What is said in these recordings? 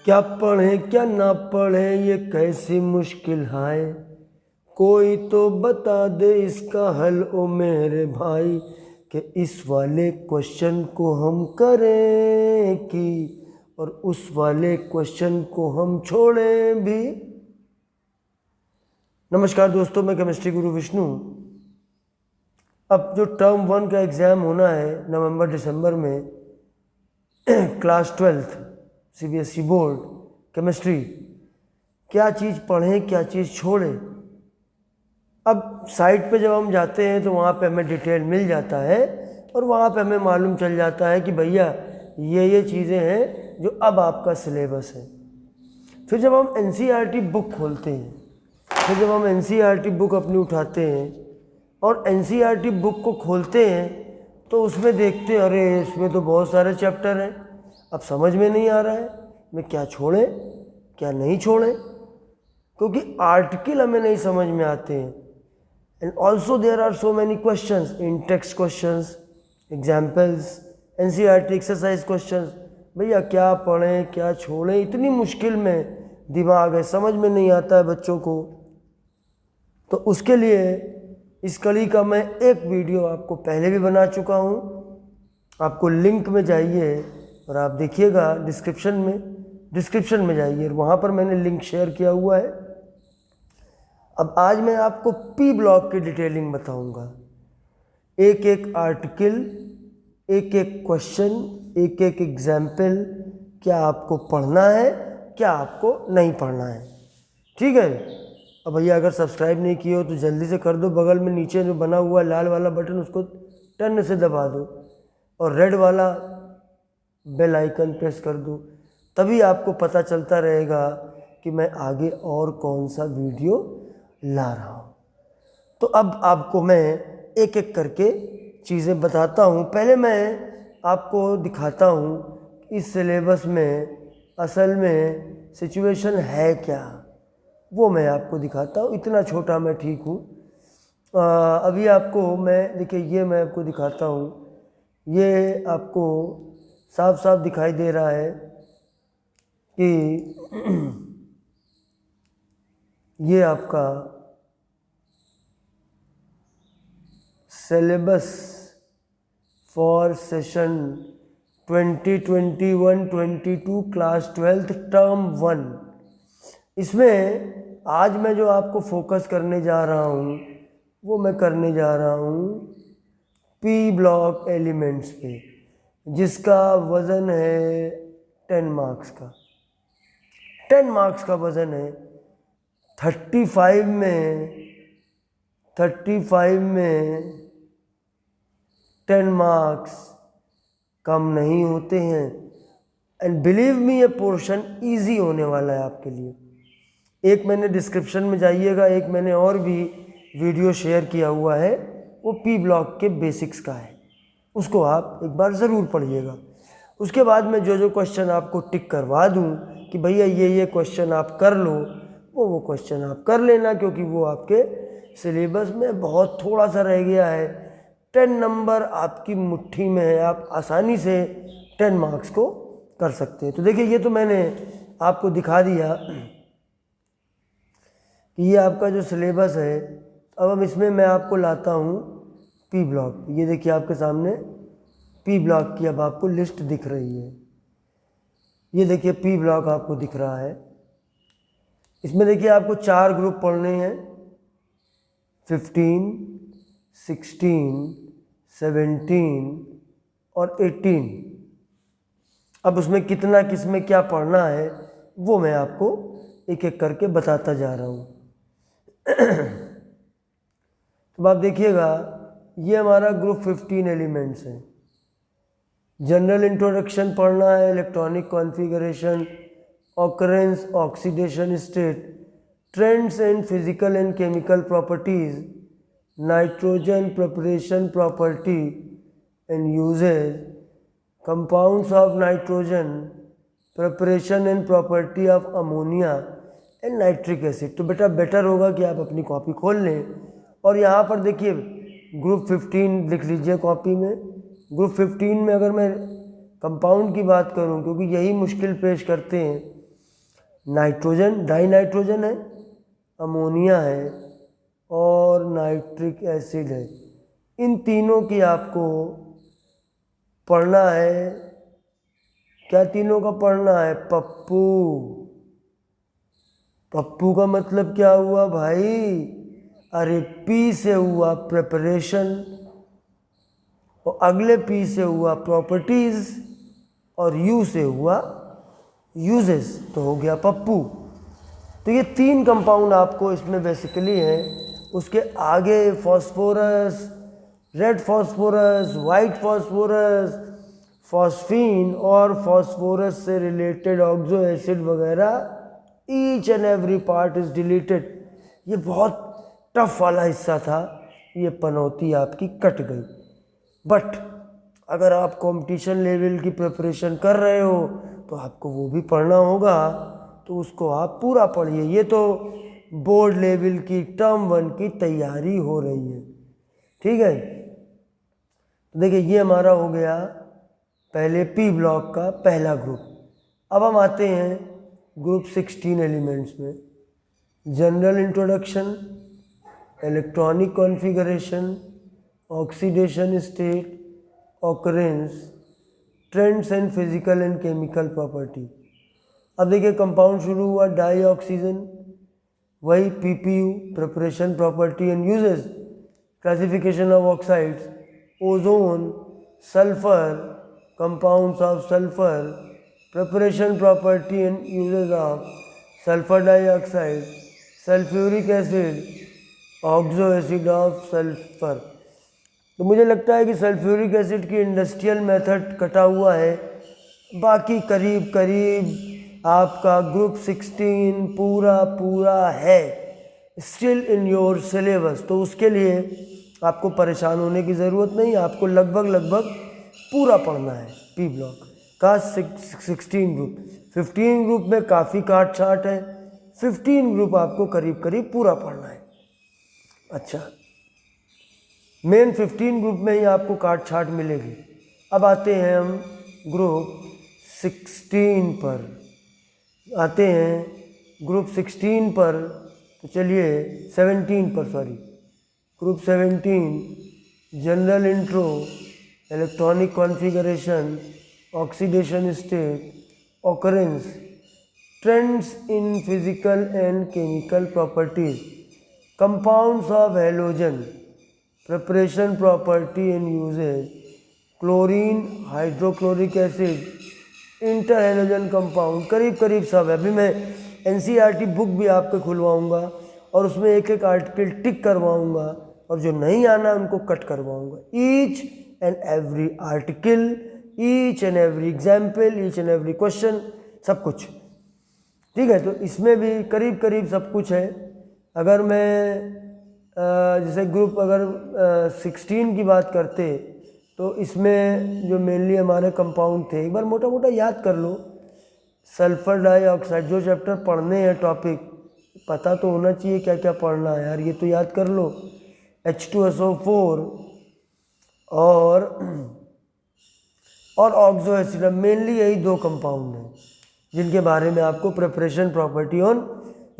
क्या पढ़ें क्या ना पढ़ें ये कैसी मुश्किल है, कोई तो बता दे इसका हल ओ मेरे भाई। कि इस वाले क्वेश्चन को हम करें कि और उस वाले क्वेश्चन को हम छोड़ें भी। नमस्कार दोस्तों, मैं केमिस्ट्री गुरु विष्णु। अब जो टर्म 1 का एग्ज़ाम होना है नवंबर दिसंबर में, class 12th CBSE board chemistry, क्या चीज़ पढ़ें क्या चीज़ छोड़ें। अब साइट पे जब हम जाते हैं तो वहाँ पे हमें डिटेल मिल जाता है और वहाँ पे हमें मालूम चल जाता है कि भैया ये चीज़ें हैं जो अब आपका सिलेबस है। फिर जब हम NCERT बुक खोलते हैं, फिर जब हम NCERT बुक अपनी उठाते हैं और NCERT बुक को खोलते हैं तो उसमें देखते हैं, अरे इसमें तो बहुत सारे चैप्टर हैं। अब समझ में नहीं आ रहा है मैं क्या छोड़ें क्या नहीं छोड़ें, क्योंकि आर्टिकल हमें नहीं समझ में आते हैं। And also there are so many questions, in text questions, examples, NCERT exercise questions. भैया क्या पढ़ें क्या छोड़ें, इतनी मुश्किल में दिमाग है, समझ में नहीं आता है बच्चों को। तो उसके लिए इस कड़ी का मैं एक वीडियो आपको पहले भी बना चुका हूँ, आपको लिंक में जाइए और आप देखिएगा, डिस्क्रिप्शन में जाइए, वहाँ पर मैंने लिंक शेयर किया हुआ है। अब आज मैं आपको P ब्लॉक की डिटेलिंग बताऊंगा, एक एक आर्टिकल, एक एक क्वेश्चन, एक एक एग्जाम्पल, क्या आपको पढ़ना है क्या आपको नहीं पढ़ना है। ठीक है। अब भैया अगर सब्सक्राइब नहीं किए हो तो जल्दी से कर दो, बगल में नीचे जो बना हुआ लाल वाला बटन उसको टन से दबा दो और रेड वाला बेल आइकन प्रेस कर दो, तभी आपको पता चलता रहेगा कि मैं आगे और कौन सा वीडियो ला रहा हूँ। तो अब आपको मैं एक एक करके चीज़ें बताता हूँ। पहले मैं आपको दिखाता हूँ इस सिलेबस में असल में सिचुएशन है क्या, वो मैं आपको दिखाता हूँ। इतना छोटा मैं ठीक हूँ। अभी आपको मैं देखिए, ये मैं आपको दिखाता हूँ, ये आपको साफ साफ दिखाई दे रहा है कि ये आपका syllabus for session 2021-22 class 12th term 1। इसमें आज मैं जो आपको फोकस करने जा रहा हूँ वो मैं करने जा रहा हूँ P ब्लॉक एलिमेंट्स पे, जिसका वज़न है 10 मार्क्स का। 10 मार्क्स का वज़न है। 35 में 10 मार्क्स कम नहीं होते हैं। एंड बिलीव मी, ये पोर्शन इजी होने वाला है आपके लिए। एक मैंने डिस्क्रिप्शन में जाइएगा, एक मैंने और भी वीडियो शेयर किया हुआ है, वो P ब्लॉक के बेसिक्स का है, उसको आप एक बार ज़रूर पढ़िएगा। उसके बाद मैं जो क्वेश्चन आपको टिक करवा दूं कि भैया ये क्वेश्चन आप कर लो, वो क्वेश्चन आप कर लेना, क्योंकि वो आपके सिलेबस में बहुत थोड़ा सा रह गया है। 10 नंबर आपकी मुट्ठी में है, आप आसानी से 10 मार्क्स को कर सकते हैं। तो देखिए, ये तो मैंने आपको दिखा दिया कि ये आपका जो सिलेबस है। अब इसमें मैं आपको लाता हूँ P ब्लॉक। ये देखिए आपके सामने P ब्लॉक की अब आपको लिस्ट दिख रही है। ये देखिए P ब्लॉक आपको दिख रहा है। इसमें देखिए आपको 4 ग्रुप पढ़ने हैं, 15, 16, 17 और 18। अब उसमें कितना किसमें क्या पढ़ना है वो मैं आपको एक एक करके बताता जा रहा हूँ। तो आप देखिएगा, ये हमारा ग्रुप 15 एलिमेंट्स है। जनरल इंट्रोडक्शन पढ़ना है, electronic configuration, occurrence, oxidation state, trends and physical and chemical properties, nitrogen preparation property and uses, compounds of nitrogen, preparation and property of ammonia and nitric acid. तो बेटा better होगा कि आप अपनी copy खोल लें और यहाँ पर देखिए ग्रुप 15 लिख लीजिए कॉपी में। ग्रुप 15 में अगर मैं कंपाउंड की बात करूं, क्योंकि यही मुश्किल पेश करते हैं, नाइट्रोजन, डाई नाइट्रोजन है, अमोनिया है और नाइट्रिक एसिड है। इन तीनों की आपको पढ़ना है। क्या तीनों का पढ़ना है? पप्पू। पप्पू का मतलब क्या हुआ भाई? अरे पी से हुआ प्रिपरेशन और अगले पी से हुआ प्रॉपर्टीज और यू से हुआ यूजेस, तो हो गया पप्पू। तो ये 3 कंपाउंड आपको इसमें बेसिकली हैं। उसके आगे phosphorus, red phosphorus, white phosphorus, phosphine और फॉस्फोरस से रिलेटेड ऑक्सो एसिड वगैरह, each and every part is deleted. ये बहुत टफ वाला हिस्सा था, ये पनौती आपकी कट गई। बट अगर आप कंपटीशन लेवल की प्रिपरेशन कर रहे हो तो आपको वो भी पढ़ना होगा, तो उसको आप पूरा पढ़िए। ये तो बोर्ड लेवल की टर्म 1 की तैयारी हो रही है, ठीक है। तो देखिए ये हमारा हो गया पहले पी ब्लॉक का पहला ग्रुप। अब हम आते हैं ग्रुप 16 एलिमेंट्स में। General introduction, electronic configuration, oxidation state, occurrence, trends and physical and chemical property. अब देखिए कंपाउंड शुरू हुआ डाई ऑक्सीजन, वही PPU, preparation property and uses, classification of oxides, ozone, sulphur, compounds of sulphur, preparation property and uses of sulphur dioxide, sulphuric acid, oxo acid of sulphur. तो मुझे लगता है कि सल्फ्यूरिक एसिड की industrial method कटा हुआ है, बाकी करीब करीब आपका ग्रुप 16 पूरा है स्टिल इन योर सिलेबस। तो उसके लिए आपको परेशान होने की ज़रूरत नहीं, आपको लगभग पूरा पढ़ना है पी ब्लॉक का 16 ग्रुप। 15 ग्रुप में काफ़ी काट छाट है, 15 ग्रुप आपको करीब करीब पूरा पढ़ना है। अच्छा, मेन 15 ग्रुप में ही आपको काट छाट मिलेगी। अब आते हैं हम ग्रुप 16 पर, आते हैं ग्रुप 16 पर। तो चलिए 17 पर, sorry, group 17 general intro, electronic configuration, oxidation state, occurrence, trends in physical and chemical properties, compounds of halogen, preparation property and uses, chlorine, hydrochloric acid, inter halogen compound, करीब करीब सब है। अभी मैं एनसीईआरटी बुक भी आपको खुलवाऊंगा और उसमें एक एक आर्टिकल टिक करवाऊंगा और जो नहीं आना उनको कट करवाऊंगा। Each and every article, each and every example, each and every question, सब कुछ, ठीक है। तो इसमें भी करीब करीब सब कुछ है। अगर मैं जैसे ग्रुप अगर 16 की बात करते तो इसमें जो मेनली हमारे कंपाउंड थे, एक बार मोटा मोटा याद कर लो। सल्फर डाइऑक्साइड, जो चैप्टर पढ़ने हैं टॉपिक पता तो होना चाहिए क्या क्या पढ़ना है यार, ये तो याद कर लो। H2SO4 और ऑक्सो एसिड, मेनली यही 2 कंपाउंड हैं जिनके बारे में आपको प्रिपरेशन प्रॉपर्टी ऑन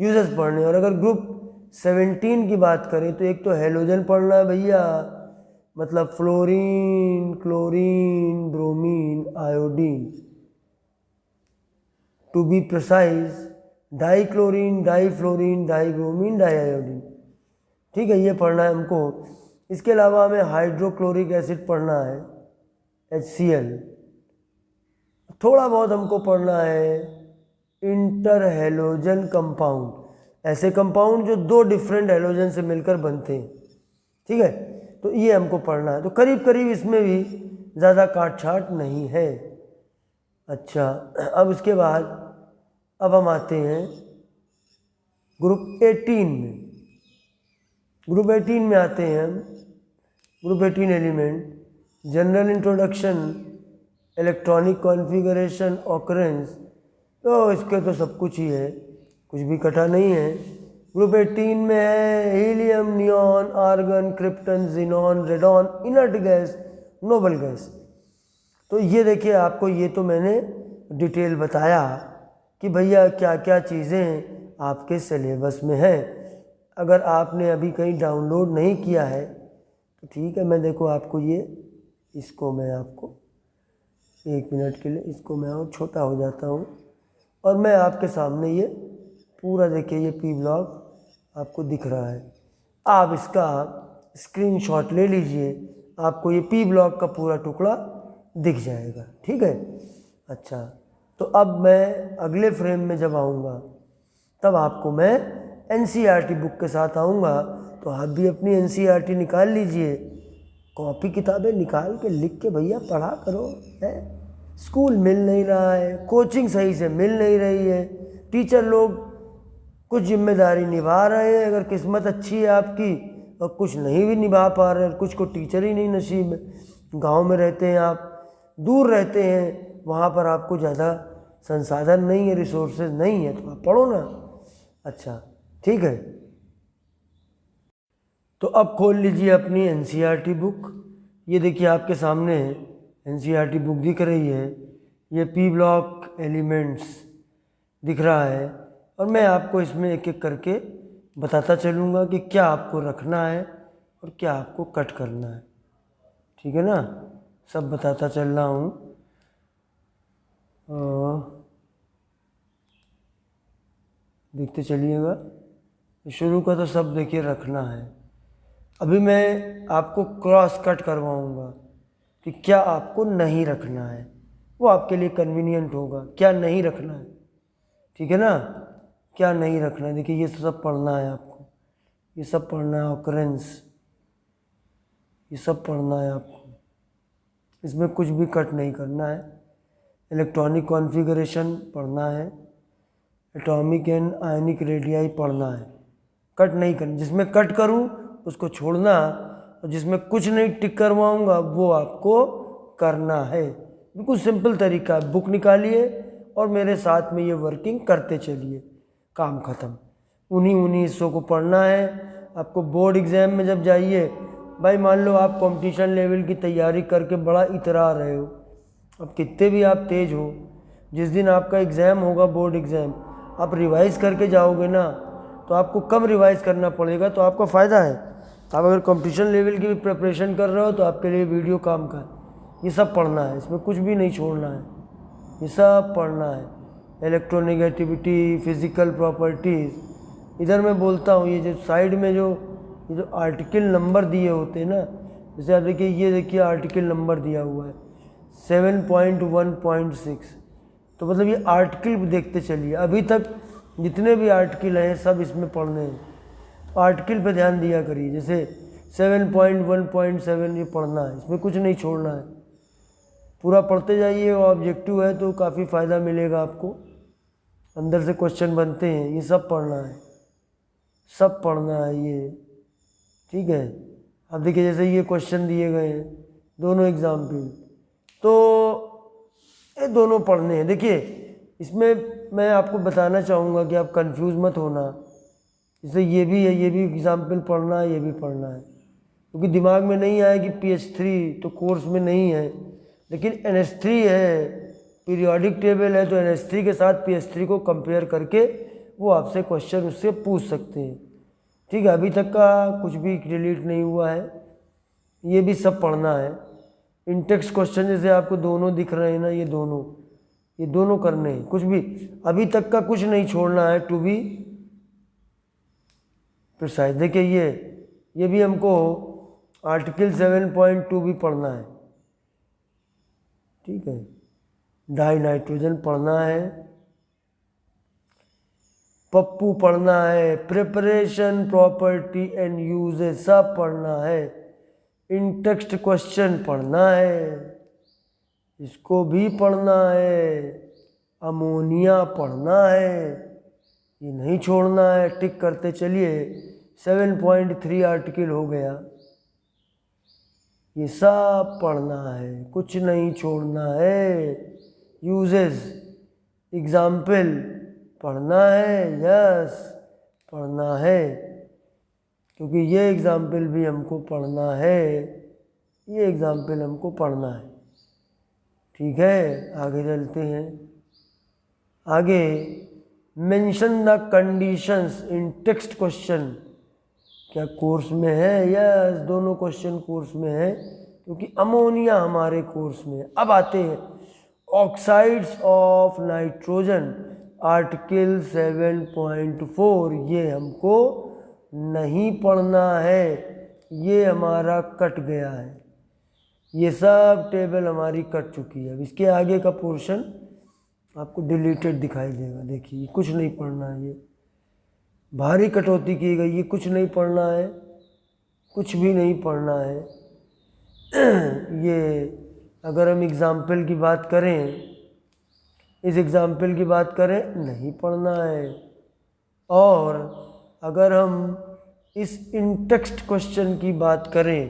यूजेस पढ़ने। और अगर ग्रुप 17 की बात करें तो एक तो हैलोजन पढ़ना है भैया, मतलब fluorine, chlorine, bromine, iodine, to be precise dichlorine, difluorine, dibromine, diiodine, ठीक है, ये पढ़ना है हमको। इसके अलावा हमें हाइड्रोक्लोरिक एसिड पढ़ना है, HCl। थोड़ा बहुत हमको पढ़ना है इंटर हैलोजन कंपाउंड, ऐसे कंपाउंड जो 2 डिफरेंट हैलोजन से मिलकर बनते हैं, ठीक है, तो ये हमको पढ़ना है। तो करीब करीब इसमें भी ज़्यादा काट छाट नहीं है। अच्छा, अब इसके बाद अब हम आते हैं ग्रुप 18 में। ग्रुप 18 में आते हैं हम, group 18 element, general introduction, electronic configuration, occurrence, तो इसके तो सब कुछ ही है, कुछ भी कटा नहीं है। ग्रुप 18 में है helium, neon, argon, krypton, xenon, radon, inert gas, noble gas. तो ये देखिए आपको, ये तो मैंने डिटेल बताया, कि भैया क्या क्या चीज़ें आपके सिलेबस में हैं। अगर आपने अभी कहीं डाउनलोड नहीं किया है तो ठीक है, मैं देखो आपको इसको मैं आपको 1 मिनट के लिए इसको मैं और छोटा हो जाता हूँ और मैं आपके सामने ये पूरा देखिए, ये पी ब्लॉक आपको दिख रहा है। आप इसका स्क्रीनशॉट ले लीजिए, आपको ये पी ब्लॉक का पूरा टुकड़ा दिख जाएगा। ठीक है, अच्छा, तो अब मैं अगले फ्रेम में जब आऊँगा तब आपको मैं एनसीईआरटी बुक के साथ आऊँगा। तो आप भी अपनी एनसीईआरटी निकाल लीजिए, कॉपी किताबें निकाल के लिख के भैया पढ़ा करो। है, स्कूल मिल नहीं रहा है, कोचिंग सही से मिल नहीं रही है, टीचर लोग कुछ जिम्मेदारी निभा रहे हैं, अगर किस्मत अच्छी है आपकी, और कुछ नहीं भी निभा पा रहे हैं, कुछ को टीचर ही नहीं नसीब है। गांव में रहते हैं आप, दूर रहते हैं, वहाँ पर आपको ज़्यादा संसाधन नहीं है, रिसोर्सेज नहीं है, तो आप पढ़ो ना। अच्छा, ठीक है, तो अब खोल लीजिए अपनी एनसीईआरटी बुक। ये देखिए आपके सामने एनसीईआरटी बुक दिख रही है, ये पी ब्लॉक एलिमेंट्स दिख रहा है, और मैं आपको इसमें एक एक करके बताता चलूँगा कि क्या आपको रखना है और क्या आपको कट करना है। ठीक है ना, सब बताता चल रहा हूँ। देखते चलिएगा, शुरू का तो सब देखिए रखना है। अभी मैं आपको क्रॉस कट करवाऊँगा कि क्या आपको नहीं रखना है, वो आपके लिए कन्वीनियंट होगा, क्या नहीं रखना है। ठीक है ना, क्या नहीं रखना है। देखिए ये सब पढ़ना है आपको, ये सब पढ़ना है, ऑकरेंस ये सब पढ़ना है आपको, इसमें कुछ भी कट नहीं करना है। इलेक्ट्रॉनिक कॉन्फ़िगरेशन पढ़ना है, एटॉमिक एंड आयनिक रेडियाई पढ़ना है, कट नहीं करना। जिसमें कट करूँ उसको छोड़ना, और जिसमें कुछ नहीं टिक करवाऊँगा वो आपको करना है। बिल्कुल सिंपल तरीका है, बुक निकालिए और मेरे साथ में ये वर्किंग करते चलिए, काम ख़त्म। उन्हीं हिस्सों को पढ़ना है आपको। बोर्ड एग्ज़ाम में जब जाइए, भाई मान लो आप कंपटीशन लेवल की तैयारी करके बड़ा इतरा रहे हो, अब कितने भी आप तेज़ हो, जिस दिन आपका एग्ज़ाम होगा बोर्ड एग्ज़ाम, आप रिवाइज़ करके जाओगे ना, तो आपको कम रिवाइज़ करना पड़ेगा, तो आपका फ़ायदा है। आप अगर कंपटीशन लेवल की भी प्रिपरेशन कर रहे हो तो आपके लिए वीडियो काम का है। ये सब पढ़ना है, इसमें कुछ भी नहीं छोड़ना है, ये सब पढ़ना है। इलेक्ट्रोनेगेटिविटी, फिज़िकल प्रॉपर्टीज़, इधर मैं बोलता हूँ, ये जो साइड में ये जो आर्टिकल नंबर दिए होते हैं ना, जैसे आप देखिए, ये देखिए आर्टिकल नंबर दिया हुआ है 7.1.6, तो मतलब ये आर्टिकल भी देखते चलिए। अभी तक जितने भी आर्टिकल हैं सब इसमें पढ़ने हैं, आर्टिकल पे ध्यान दिया करिए। जैसे 7.1.7 ये पढ़ना है, इसमें कुछ नहीं छोड़ना है, पूरा पढ़ते जाइए। ऑब्जेक्टिव है तो काफ़ी फ़ायदा मिलेगा आपको, अंदर से क्वेश्चन बनते हैं, ये सब पढ़ना है, सब पढ़ना है ये। ठीक है, अब देखिए जैसे ये क्वेश्चन दिए गए हैं, दोनों एग्जाम्पल, तो ये दोनों पढ़ने हैं। देखिए इसमें मैं आपको बताना चाहूँगा कि आप कंफ्यूज मत होना, जैसे ये भी है, ये भी एग्जाम्पल पढ़ना है, ये भी पढ़ना है, क्योंकि दिमाग में नहीं आया कि PH3 तो कोर्स में नहीं है, लेकिन NH3 है, पीरियोडिक टेबल है, तो NH3 के साथ PH3 को कंपेयर करके वो आपसे क्वेश्चन उससे पूछ सकते हैं। ठीक है, अभी तक का कुछ भी डिलीट नहीं हुआ है, ये भी सब पढ़ना है। इंटेक्स्ट क्वेश्चन जैसे आपको दोनों दिख रहे हैं ना, ये दोनों करने हैं, कुछ भी अभी तक का कुछ नहीं छोड़ना है, टू बी प्रिसाइज। देखिए ये भी हमको आर्टिकल 7.2 भी पढ़ना है। ठीक है, डाई नाइट्रोजन पढ़ना है, पप्पू पढ़ना है, प्रिपरेशन प्रॉपर्टी एंड यूजेज सब पढ़ना है, इन टेक्स्ट क्वेश्चन पढ़ना है, इसको भी पढ़ना है, अमोनिया पढ़ना है, ये नहीं छोड़ना है, टिक करते चलिए। 7.3 आर्टिकल हो गया, ये सब पढ़ना है, कुछ नहीं छोड़ना है। यूजेस, एग्जाम्पल पढ़ना है, यस पढ़ना है, क्योंकि ये एग्जाम्पल भी हमको पढ़ना है, ये एग्जाम्पल हमको पढ़ना है। ठीक है, आगे चलते हैं। आगे mention the conditions in text question, क्या कोर्स में है? यस, दोनों क्वेश्चन कोर्स में है क्योंकि अमोनिया हमारे कोर्स में है। अब आते हैं ऑक्साइड्स ऑफ नाइट्रोजन आर्टिकल 7.4, ये हमको नहीं पढ़ना है, ये हमारा कट गया है, ये सब टेबल हमारी कट चुकी है। अब इसके आगे का पोर्शन आपको डिलीटेड दिखाई देगा। देखिए कुछ नहीं पढ़ना है, ये भारी कटौती की गई, ये कुछ नहीं पढ़ना है, कुछ भी नहीं पढ़ना है। ये अगर हम एग्ज़ाम्पल की बात करें, इस एग्ज़ाम्पल की बात करें, नहीं पढ़ना है। और अगर हम इस इन टेक्स्ट क्वेश्चन की बात करें,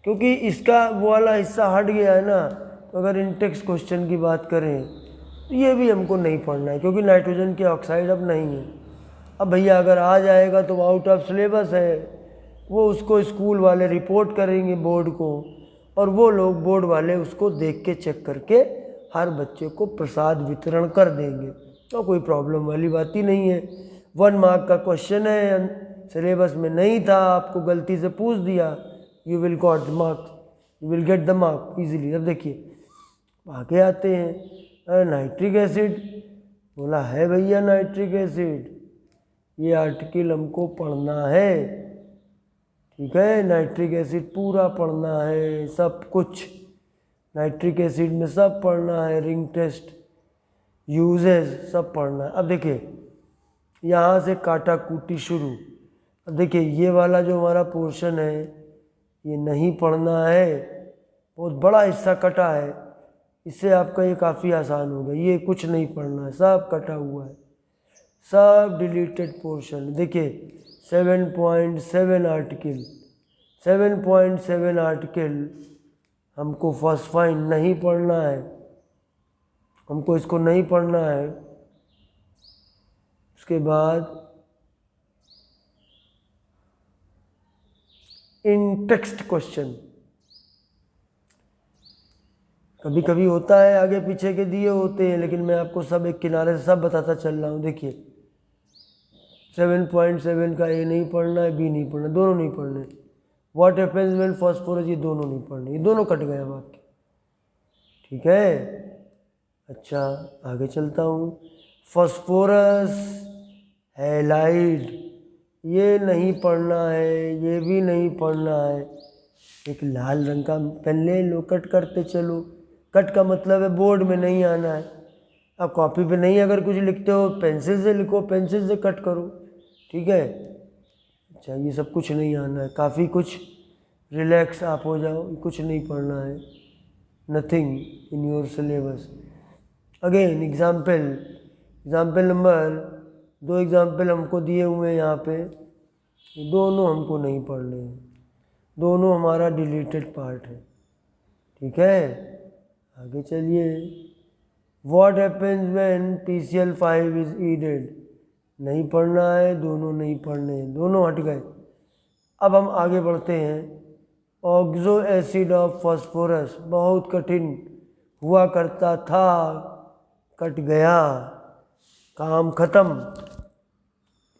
क्योंकि इसका वो वाला हिस्सा हट गया है ना, तो अगर इन टेक्स्ट क्वेश्चन की बात करें तो ये भी हमको नहीं पढ़ना है क्योंकि नाइट्रोजन के ऑक्साइड अब नहीं है। अब भैया अगर आ जाएगा तो आउट ऑफ सिलेबस है, वो उसको स्कूल वाले रिपोर्ट करेंगे बोर्ड को, और वो लोग बोर्ड वाले उसको देख के चेक करके हर बच्चे को प्रसाद वितरण कर देंगे, तो कोई प्रॉब्लम वाली बात ही नहीं है। 1 मार्क का क्वेश्चन है, सिलेबस में नहीं था, आपको गलती से पूछ दिया, you will got the marks, you will get the mark easily. अब देखिए आगे आते हैं, नाइट्रिक एसिड, बोला है भैया नाइट्रिक एसिड, ये आर्टिकल हमको पढ़ना है, ठीक है। नाइट्रिक एसिड पूरा पढ़ना है, सब कुछ नाइट्रिक एसिड में सब पढ़ना है, रिंग टेस्ट, यूजेस सब पढ़ना है। अब देखिए यहाँ से काटा कूटी शुरू। अब देखिए ये वाला जो हमारा पोर्शन है ये नहीं पढ़ना है, बहुत बड़ा हिस्सा कटा है, इससे आपका ये काफ़ी आसान होगा। ये कुछ नहीं पढ़ना है, सब कटा हुआ है, सब डिलीटेड पोर्शन। देखिए 7.7 आर्टिकल, 7.7 आर्टिकल हमको फर्स्ट फाइन नहीं पढ़ना है, हमको इसको नहीं पढ़ना है। उसके बाद इन टेक्स्ट क्वेश्चन, कभी कभी होता है आगे पीछे के दिए होते हैं, लेकिन मैं आपको सब एक किनारे से सब बताता चल रहा हूँ। देखिए 7.7 का ए नहीं पढ़ना है, बी नहीं पढ़ना, दोनों नहीं पढ़ने। व्हाट हैपेंस व्हेन फास्फोरस, ये दोनों नहीं पढ़ने, ये दोनों कट गए अब आपके, ठीक है। अच्छा आगे चलता हूँ, फास्फोरस हैलाइड, ये नहीं पढ़ना है, ये भी नहीं पढ़ना है। एक लाल रंग का पेन ले लो, कट करते चलो। कट का मतलब है बोर्ड में नहीं आना है। अब कॉपी पे नहीं अगर कुछ लिखते हो, पेंसिल से लिखो, पेंसिल से कट करो, ठीक है। अच्छा ये सब कुछ नहीं आना है, काफ़ी कुछ रिलैक्स आप हो जाओ, कुछ नहीं पढ़ना है, nothing in your syllabus. Again example number 2 example हमको दिए हुए हैं यहाँ पे, दोनों हमको नहीं पढ़ने हैं, दोनों हमारा डिलीटेड पार्ट है, ठीक है। आगे चलिए, what happens when PCl5 is heated, नहीं पढ़ना है, दोनों नहीं पढ़ने हैं, दोनों हट गए। अब हम आगे बढ़ते हैं, ऑक्सो एसिड ऑफ फास्फोरस, बहुत कठिन हुआ करता था, कट गया, काम खत्म,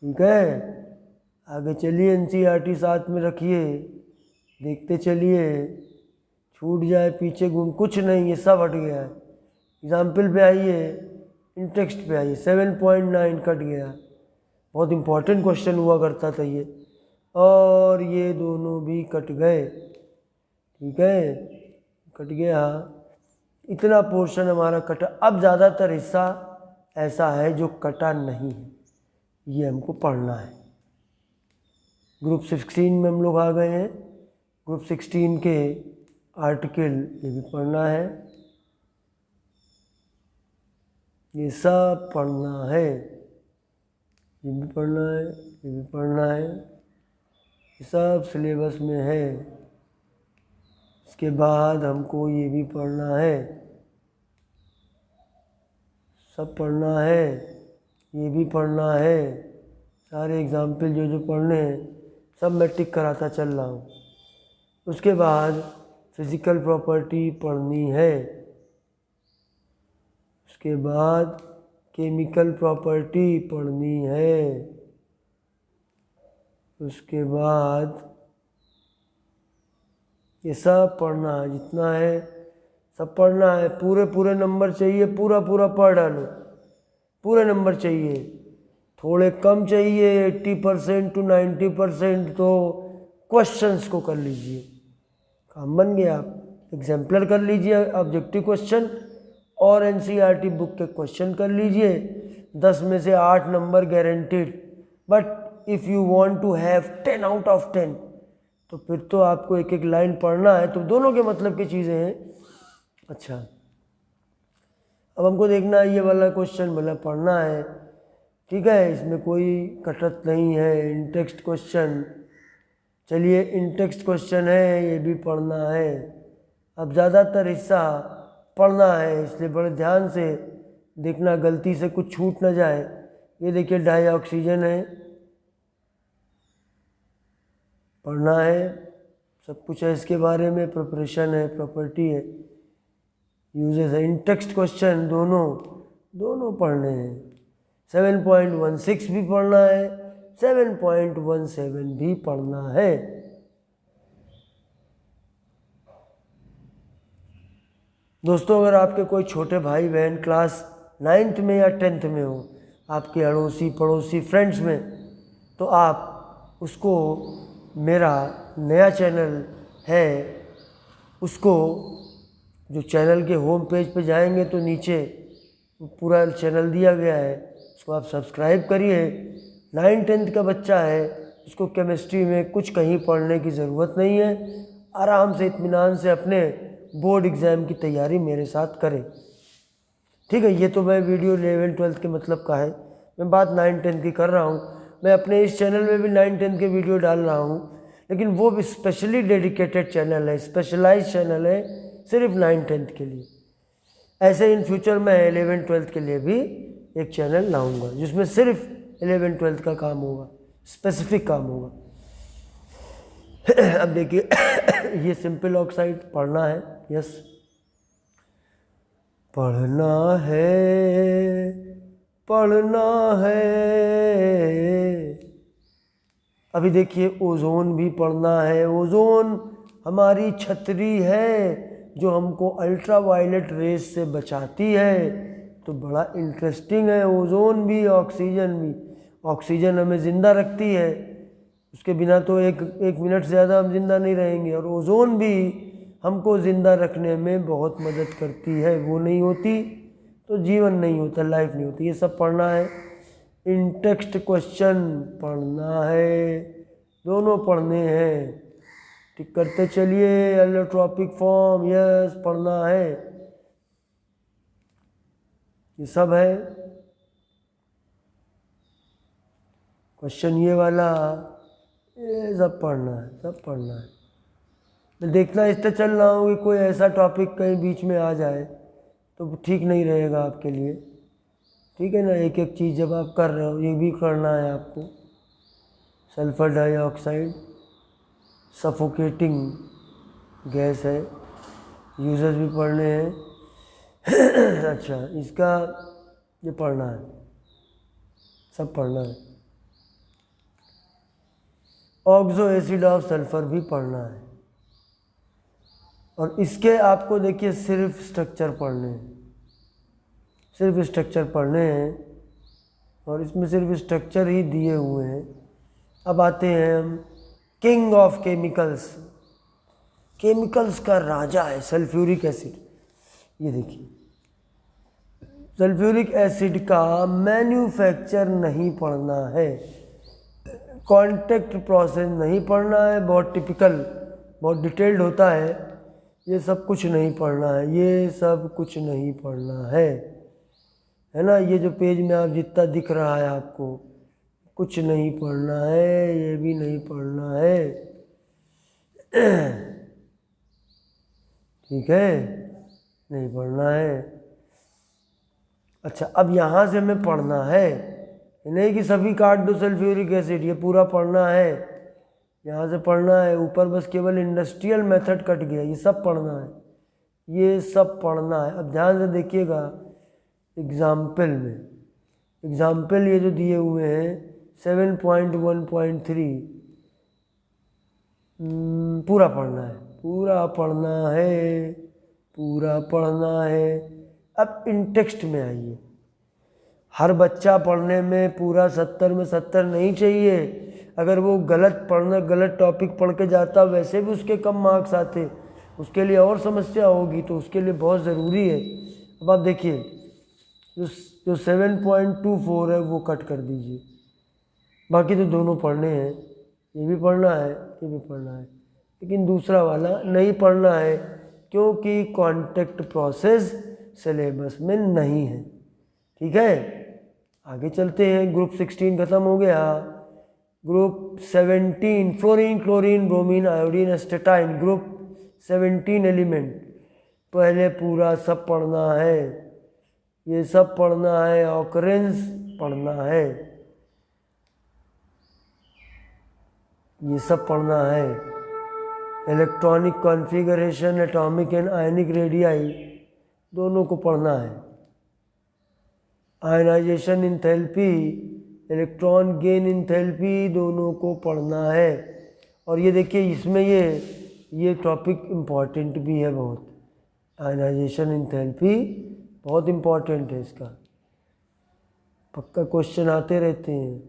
ठीक है। आगे चलिए, NCERT साथ में रखिए, देखते चलिए, छूट जाए पीछे गुण कुछ नहीं, ये सब हट गया है। एग्जाम्पल पे आइए, इन टेक्स्ट पे आइए, 7.9 कट गया, बहुत इंपॉर्टेंट क्वेश्चन हुआ करता था ये, और ये दोनों भी कट गए, ठीक है, कट गया। इतना पोर्शन हमारा कटा। अब ज़्यादातर हिस्सा ऐसा है जो कटा नहीं है, ये हमको पढ़ना है। ग्रुप 16 में हम लोग आ गए हैं, ग्रुप 16 के आर्टिकल ये भी पढ़ना है, ये सब पढ़ना है, ये भी पढ़ना है, ये भी पढ़ना है, ये सब सिलेबस में है। इसके बाद हमको ये भी पढ़ना है, सब पढ़ना है, ये भी पढ़ना है, सारे एग्जाम्पल जो जो पढ़ने हैं सब मैं टिक कराता चल रहा हूँ। उसके बाद फिज़िकल प्रॉपर्टी पढ़नी है, उसके बाद केमिकल प्रॉपर्टी पढ़नी है। उसके बाद ये सब पढ़ना है, जितना है सब पढ़ना है। पूरे पूरे नंबर चाहिए, पूरा पूरा पढ़ डालो, पूरे नंबर चाहिए। थोड़े कम चाहिए 80% to 90% तो क्वेश्चंस को कर लीजिए, काम बन गया। आप एग्जाम्पलर कर लीजिए ऑब्जेक्टिव क्वेश्चन और एनसीईआरटी बुक के क्वेश्चन कर लीजिए, 10 में से 8 number guaranteed. But if you want to have 10 out of 10 तो फिर तो आपको एक एक लाइन पढ़ना है। तो दोनों के मतलब की चीज़ें हैं। अच्छा, अब हमको देखना है ये वाला क्वेश्चन मतलब पढ़ना है, ठीक है, इसमें कोई कटत नहीं है। इन टेक्स्ट क्वेश्चन, चलिए इन टेक्स्ट क्वेश्चन है, ये भी पढ़ना है। अब ज़्यादातर हिस्सा पढ़ना है, इसलिए बड़े ध्यान से देखना, गलती से कुछ छूट ना जाए। ये देखिए डाई ऑक्सीजन है, पढ़ना है, सब कुछ है इसके बारे में। प्रिपरेशन है, प्रॉपर्टी है, यूजेस है। इन टेक्स्ट क्वेश्चन दोनों पढ़ने हैं। 7.16 भी पढ़ना है, 7.17 भी पढ़ना है। दोस्तों, अगर आपके कोई छोटे भाई बहन क्लास 9th में या 10th में हो, आपके अड़ोसी पड़ोसी फ्रेंड्स में, तो आप उसको मेरा नया चैनल है, उसको जो चैनल के होम पेज पे जाएंगे तो नीचे पूरा चैनल दिया गया है, उसको आप सब्सक्राइब करिए। 9th-10th का बच्चा है, उसको केमिस्ट्री में कुछ कहीं पढ़ने की ज़रूरत नहीं है, आराम से इत्मीनान से अपने बोर्ड एग्ज़ाम की तैयारी मेरे साथ करें, ठीक है। ये तो मैं वीडियो 11th-12th के मतलब का है, मैं बात 9th-10th की कर रहा हूँ। मैं अपने इस चैनल में भी 9th-10th के वीडियो डाल रहा हूँ, लेकिन वो भी स्पेशली डेडिकेटेड चैनल है, स्पेशलाइज चैनल है, सिर्फ 9th-10th के लिए। ऐसे इन फ्यूचर मैं 11th-12th के लिए भी एक चैनल लाऊंगा जिसमें सिर्फ 11th-12th का काम होगा, स्पेसिफिक काम होगा। अब देखिए ये सिंपल ऑक्साइड पढ़ना है, यस पढ़ना है, पढ़ना है। अभी देखिए ओजोन भी पढ़ना है। ओजोन हमारी छतरी है जो हमको अल्ट्रा वायलेट रेस से बचाती है, तो बड़ा इंटरेस्टिंग है। ओजोन भी, ऑक्सीजन भी। ऑक्सीजन हमें ज़िंदा रखती है, उसके बिना तो एक मिनट से ज़्यादा हम जिंदा नहीं रहेंगे, और ओजोन भी हमको ज़िंदा रखने में बहुत मदद करती है। वो नहीं होती तो जीवन नहीं होता, लाइफ नहीं होती। ये सब पढ़ना है। इन टेक्स्ट क्वेश्चन पढ़ना है, दोनों पढ़ने हैं, ठीक करते चलिए। एलोट्रॉपिक फॉर्म, यस पढ़ना है, ये सब है। क्वेश्चन ये वाला, ये सब पढ़ना है, सब पढ़ना है। मैं देखना इस तरह चल रहा हूँ कि कोई ऐसा टॉपिक कहीं बीच में आ जाए तो ठीक नहीं रहेगा आपके लिए, ठीक है ना। एक एक चीज़ जब आप कर रहे हो, ये भी करना है आपको। सल्फर डाइऑक्साइड सफोकेटिंग गैस है, यूजर्स भी पढ़ने हैं। अच्छा, इसका ये पढ़ना है, सब पढ़ना है। ऑक्सो एसिड ऑफ सल्फर भी पढ़ना है। और इसके आपको देखिए सिर्फ स्ट्रक्चर पढ़ने हैं, सिर्फ स्ट्रक्चर पढ़ने हैं, और इसमें सिर्फ स्ट्रक्चर ही दिए हुए हैं। अब आते हैं हम किंग ऑफ केमिकल्स, केमिकल्स का राजा है सल्फ्यूरिक एसिड। ये देखिए, सल्फ्यूरिक एसिड का मैन्युफैक्चर नहीं पढ़ना है, कॉन्टैक्ट प्रोसेस नहीं पढ़ना है, बहुत टिपिकल, बहुत डिटेल्ड होता है। ये सब कुछ नहीं पढ़ना है, ये सब कुछ नहीं पढ़ना है ना। ये जो पेज में आप जितना दिख रहा है आपको, कुछ नहीं पढ़ना है, ये भी नहीं पढ़ना है, ठीक है, नहीं पढ़ना है। अच्छा, अब यहाँ से हमें पढ़ना है, नहीं कि सभी काट दो सल्फ्यूरिक एसिड, ये पूरा पढ़ना है, यहाँ से पढ़ना है। ऊपर बस केवल इंडस्ट्रियल मेथड कट गया, ये सब पढ़ना है, ये सब पढ़ना है। अब ध्यान से देखिएगा एग्जाम्पल में, एग्जाम्पल ये जो दिए हुए हैं 7.1.3 पूरा पढ़ना है, पूरा पढ़ना है, पूरा पढ़ना है। अब इन टेक्स्ट में आइए। हर बच्चा पढ़ने में पूरा 70 में 70 नहीं चाहिए। अगर वो गलत टॉपिक पढ़ के जाता वैसे भी उसके कम मार्क्स आते, उसके लिए और समस्या होगी, तो उसके लिए बहुत ज़रूरी है। अब आप देखिए जो 7.24 है वो कट कर दीजिए, बाकी तो दोनों पढ़ने हैं, ये भी पढ़ना है, ये भी पढ़ना है, लेकिन दूसरा वाला नहीं पढ़ना है क्योंकि कॉन्टेक्ट प्रोसेस सिलेबस में नहीं है। ठीक है, आगे चलते हैं। ग्रुप 16 खत्म हो गया। Group 17 fluorine, chlorine, bromine, iodine, astatine, group 17 element पहले पूरा सब पढ़ना है, ये सब पढ़ना है, ऑकरेंस पढ़ना है, ये सब पढ़ना है, electronic configuration, atomic and ionic radii दोनों को पढ़ना है, ionisation enthalpy, electron gain enthalpy दोनों को पढ़ना है। और ये देखिए इसमें ये टॉपिक इम्पॉर्टेंट भी है बहुत, आयनाइजेशन इंथैल्पी बहुत इम्पॉर्टेंट है, इसका पक्का क्वेश्चन आते रहते हैं।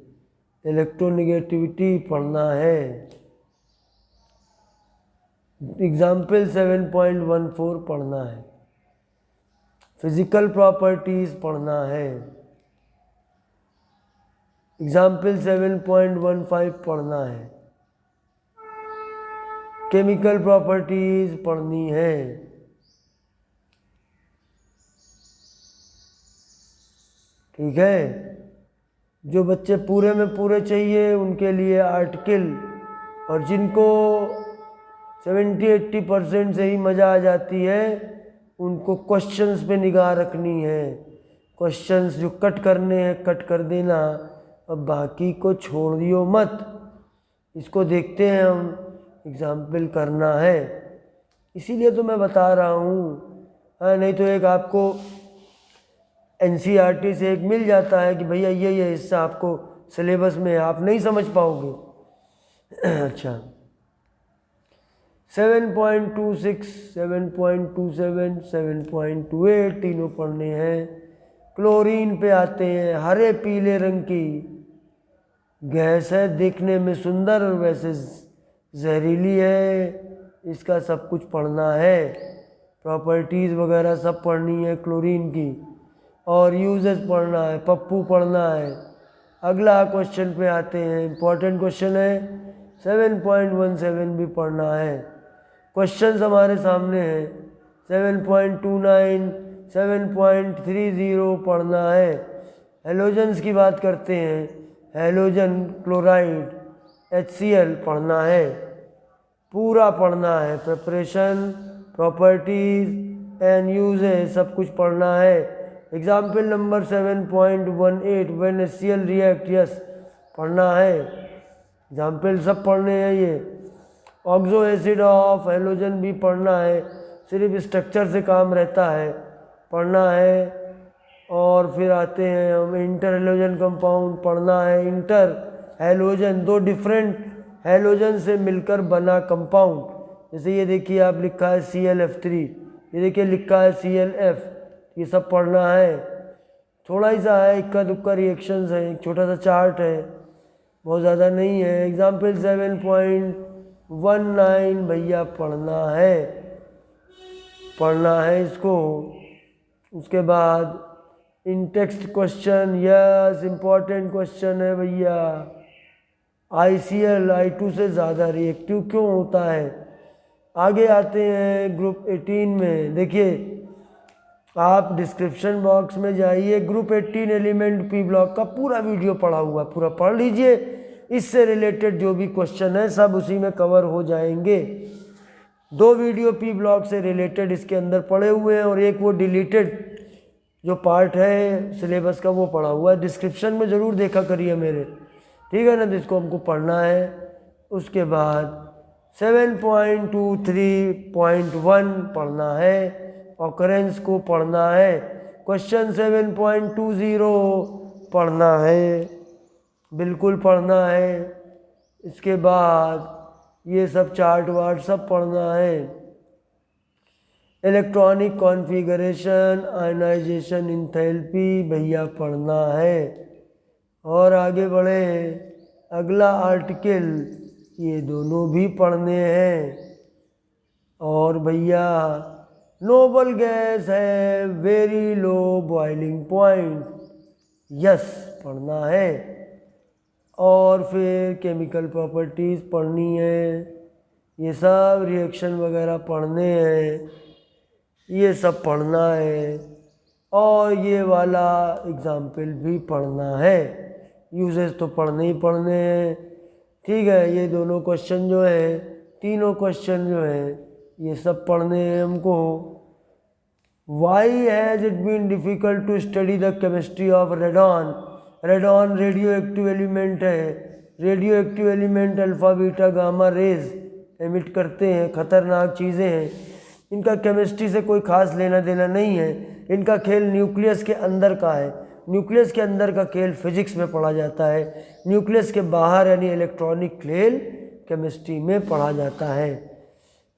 इलेक्ट्रोनेगेटिविटी पढ़ना है, एग्जाम्पल 7.14 पढ़ना है, फिजिकल प्रॉपर्टीज पढ़ना है, एग्जाम्पल 7.15 पढ़ना है, केमिकल प्रॉपर्टीज पढ़नी है, ठीक है। जो बच्चे पूरे में पूरे चाहिए उनके लिए आर्टिकल, और जिनको 70-80% से ही मज़ा आ जाती है उनको क्वेश्चंस पे निगाह रखनी है। क्वेश्चंस जो कट करने हैं कट कर देना, अब बाकी को छोड़ दियो मत। इसको देखते हैं हम, एग्जाम्पल करना है, इसीलिए तो मैं बता रहा हूँ। हाँ, नहीं तो एक आपको NCERT से एक मिल जाता है कि भैया ये हिस्सा आपको सिलेबस में आप नहीं समझ पाओगे। अच्छा, 7.26, 7.27, 7.28 तीनों पढ़ने हैं। क्लोरीन पे आते हैं, हरे पीले रंग की गैस है, देखने में सुंदर और वैसे जहरीली है, इसका सब कुछ पढ़ना है, प्रॉपर्टीज़ वगैरह सब पढ़नी है क्लोरीन की, और यूजेस पढ़ना है, पप्पू पढ़ना है। अगला क्वेश्चन पे आते हैं, इम्पॉर्टेंट क्वेश्चन है, 7.17 भी पढ़ना है। क्वेश्चंस हमारे सामने हैं, 7.29, 7.30 पढ़ना है। हेलोजन्स की बात करते हैं, हेलोजन क्लोराइड HCl पढ़ना है, पूरा पढ़ना है, प्रिपरेशन, प्रॉपर्टीज़ एंड यूजेस सब कुछ पढ़ना है। Example number 7.18 when HCl react, yes पढ़ना है, एग्जाम्पल सब पढ़ने हैं। ये ऑक्सो एसिड ऑफ हेलोजन भी पढ़ना है, सिर्फ स्ट्रक्चर से काम रहता है, पढ़ना है। और फिर आते हैं हम इंटर हेलोजन कंपाउंड पढ़ना है। इंटर हेलोजन, दो डिफरेंट हेलोजन से मिलकर बना कंपाउंड, जैसे ये देखिए आप लिखा है ClF3, ये देखिए लिखा है ClF, ये सब पढ़ना है। थोड़ा ही सा है, इक्का दुक्का रिएक्शंस है, एक छोटा सा चार्ट है, बहुत ज़्यादा नहीं है। एग्जाम्पल 7.19 भैया पढ़ना है इसको। उसके बाद in text question, yes important question है भैया, ICl I2 से ज़्यादा रिएक्टिव क्यों होता है। आगे आते हैं ग्रुप 18 में, देखिए आप डिस्क्रिप्शन बॉक्स में जाइए, ग्रुप 18 एलिमेंट P ब्लॉक का पूरा वीडियो पढ़ा हुआ, पूरा पढ़ लीजिए, इससे रिलेटेड जो भी क्वेश्चन है सब उसी में कवर हो जाएंगे। 2 वीडियो P ब्लॉक से रिलेटेड इसके अंदर पढ़े हुए हैं, और एक वो डिलीटेड जो पार्ट है सिलेबस का वो पढ़ा हुआ है, डिस्क्रिप्शन में ज़रूर देखा करिए मेरे, ठीक है ना। तो इसको हमको पढ़ना है। उसके बाद 7.23.1 पढ़ना है, ऑकरेंस को पढ़ना है। क्वेश्चन 7.20 पढ़ना है, बिल्कुल पढ़ना है। इसके बाद ये सब चार्ट वार्ट सब पढ़ना है। इलेक्ट्रॉनिक कॉन्फ़िगरेशन, आयनाइजेशन, इंथैल्पी भैया पढ़ना है। और आगे बढ़े, अगला आर्टिकल, ये दोनों भी पढ़ने हैं। और भैया नोबल गैस है very low boiling point, yes पढ़ना है। और फिर केमिकल प्रॉपर्टीज़ पढ़नी है, ये सब रिएक्शन वगैरह पढ़ने हैं, ये सब पढ़ना है। और ये वाला एग्जाम्पल भी पढ़ना है। यूजेस तो पढ़ने ही पढ़ने हैं, ठीक है। ये दोनों क्वेश्चन जो है, तीनों क्वेश्चन जो है, ये सब पढ़ने हैं हमको। Why has it been difficult to study the chemistry of radon. Radon radioactive element है। Radioactive element alpha beta gamma rays emit करते हैं, ख़तरनाक चीज़ें हैं। इनका केमिस्ट्री से कोई ख़ास लेना देना नहीं है। इनका खेल न्यूक्लियस के अंदर का है। न्यूक्लियस के अंदर का खेल फिजिक्स में पढ़ा जाता है। न्यूक्लियस के बाहर यानी इलेक्ट्रॉनिक खेल केमिस्ट्री में पढ़ा जाता है,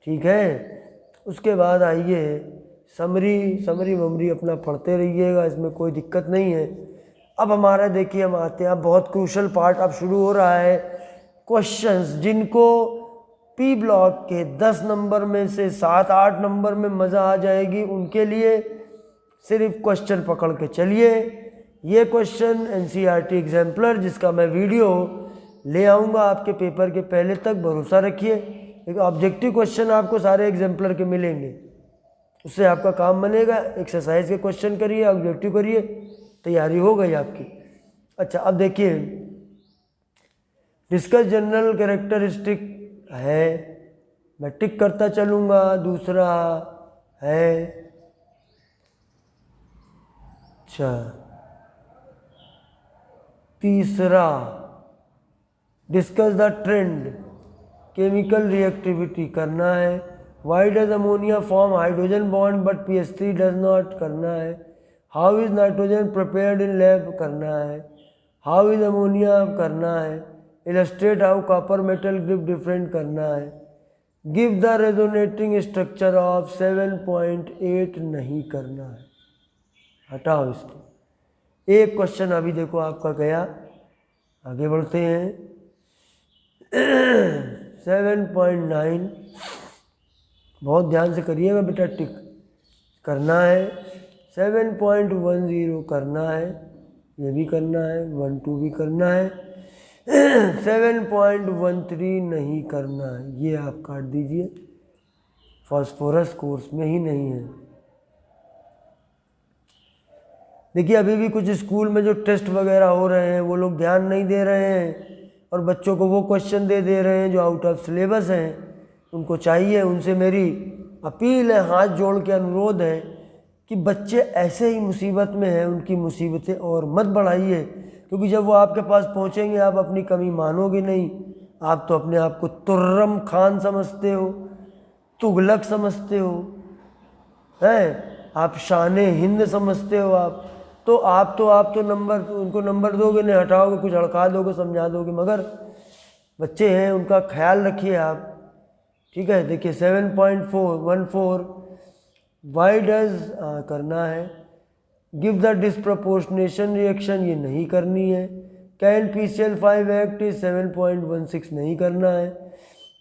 ठीक है। उसके बाद आइए समरी ममरी अपना पढ़ते रहिएगा, इसमें कोई दिक्कत नहीं है। अब हमारा देखिए, हम आते हैं, अब बहुत क्रूशल पार्ट अब शुरू हो रहा है। क्वेश्चंस जिनको पी ब्लॉक के 10 नंबर में से 7-8 नंबर में मज़ा आ जाएगी, उनके लिए सिर्फ क्वेश्चन पकड़ के चलिए। ये क्वेश्चन एनसीईआरटी एग्जाम्पलर, जिसका मैं वीडियो ले आऊँगा आपके पेपर के पहले तक, भरोसा रखिए। एक ऑब्जेक्टिव क्वेश्चन आपको सारे एग्जाम्पलर के मिलेंगे, उससे आपका काम बनेगा। एक्सरसाइज के क्वेश्चन करिए, ऑब्जेक्टिव करिए, तैयारी हो गई आपकी। अच्छा, अब देखिए, डिस्कस जनरल कैरेक्टरिस्टिक है, मैं टिक करता चलूँगा। दूसरा है, अच्छा, तीसरा discuss the trend chemical reactivity करना है। Why does ammonia form hydrogen bond but PH3 does not करना है। How is nitrogen prepared in lab करना है। हाउ इज़ अमोनिया करना है। Illustrate how copper metal grip different करना है। Give the resonating structure of 7.8 नहीं करना है, हटाओ इसको। एक क्वेश्चन अभी देखो आपका गया, आगे बढ़ते हैं। 7.9 बहुत ध्यान से करिएगा बेटा, टिक करना है। 7.10 करना है, ये भी करना है। 12 भी करना है। 7.13 नहीं करना है, ये आप काट दीजिए, फास्फोरस कोर्स में ही नहीं है। देखिए, अभी भी कुछ स्कूल में जो टेस्ट वगैरह हो रहे हैं, वो लोग ध्यान नहीं दे रहे हैं और बच्चों को वो क्वेश्चन दे रहे हैं जो आउट ऑफ सिलेबस हैं। उनको चाहिए, उनसे मेरी अपील है, हाथ जोड़ के अनुरोध है कि बच्चे ऐसे ही मुसीबत में हैं, उनकी मुसीबतें और मत बढ़ाइए, क्योंकि जब वो आपके पास पहुंचेंगे आप अपनी कमी मानोगे नहीं। आप तो अपने आप को तुर्रम खान समझते हो, तुगलक समझते हो, हैं आप शाने हिंद समझते हो। आप तो नंबर, उनको नंबर दोगे नहीं, हटाओगे, कुछ हड़का दोगे, समझा दोगे, मगर बच्चे हैं, उनका ख्याल रखिए आप, ठीक है। देखिए 7.14 वाई डज करना है। गिव द डिस्प्रपोर्शनेशन रिएक्शन, ये नहीं करनी है। कैन PCl5 एक्ट, 7.16 नहीं करना है।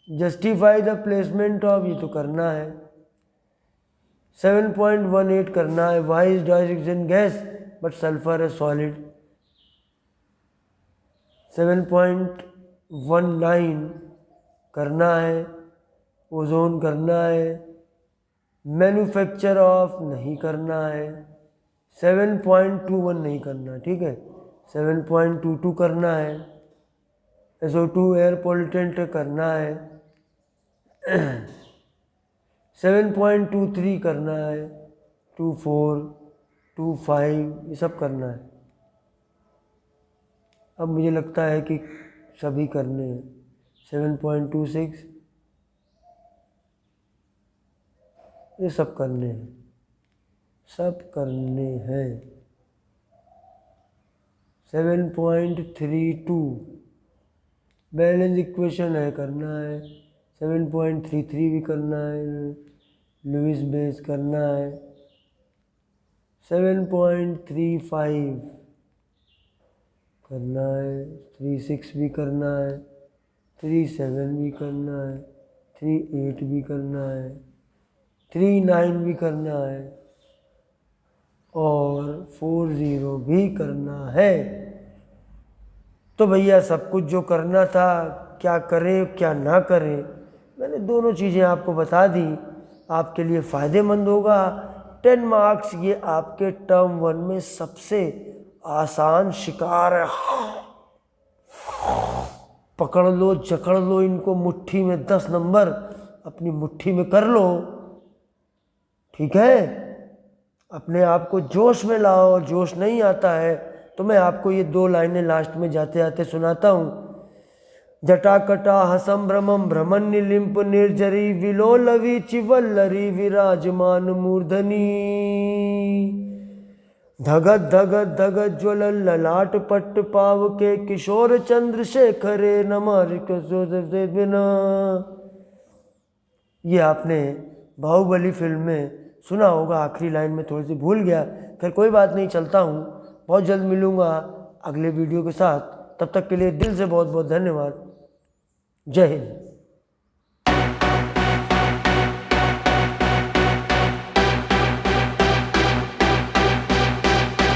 जस्टिफाई द प्लेसमेंट ऑफ, ये तो करना है। 7.18 करना है। Why is dioxygen gas but sulphur है सॉलिड। 7.19 करना है। ओजोन करना है। मैन्युफैक्चर ऑफ नहीं करना है। 7.21 नहीं करना, ठीक है। 7.22 करना है। SO2 एयर पोल्यूटेंट करना है। 7.23 करना है। 24, 25 ये सब करना है। अब मुझे लगता है कि सभी करने हैं। 7.26 ये सब करने हैं, सब करने हैं, 7.32 बैलेंस इक्वेशन है, करना है। 7.33 भी करना है, लुईस बेस करना है। 7.35 करना है, 36 भी करना है, 37 भी करना है, 38 भी करना है, 39 भी करना है और 40 भी करना है। तो भैया सब कुछ जो करना था, क्या करें क्या ना करें, मैंने दोनों चीज़ें आपको बता दी। आपके लिए फ़ायदेमंद होगा। 10 मार्क्स ये आपके टर्म 1 में सबसे आसान शिकार है। पकड़ लो, जकड़ लो इनको मुट्ठी में, 10 नंबर अपनी मुट्ठी में कर लो। ठीक है, अपने आप को जोश में लाओ। जोश नहीं आता है तो मैं आपको ये 2 लाइनें लास्ट में जाते जाते सुनाता हूँ। जटाकटा हसम भ्रमम भ्रमन्निलिम्प निर्जरी विलोलवी चिवल्लरी विराजमान मूर्धनी धगत धगत धगत ज्वल ललाट पट्ट पाव के किशोर चंद्रशेखरे नमः बिना। ये आपने बाहुबली फिल्म में सुना होगा, आखिरी लाइन में थोड़ी सी भूल गया। फिर कोई बात नहीं, चलता हूँ। बहुत जल्द मिलूँगा अगले वीडियो के साथ। तब तक के लिए दिल से बहुत बहुत धन्यवाद। जय हिंद।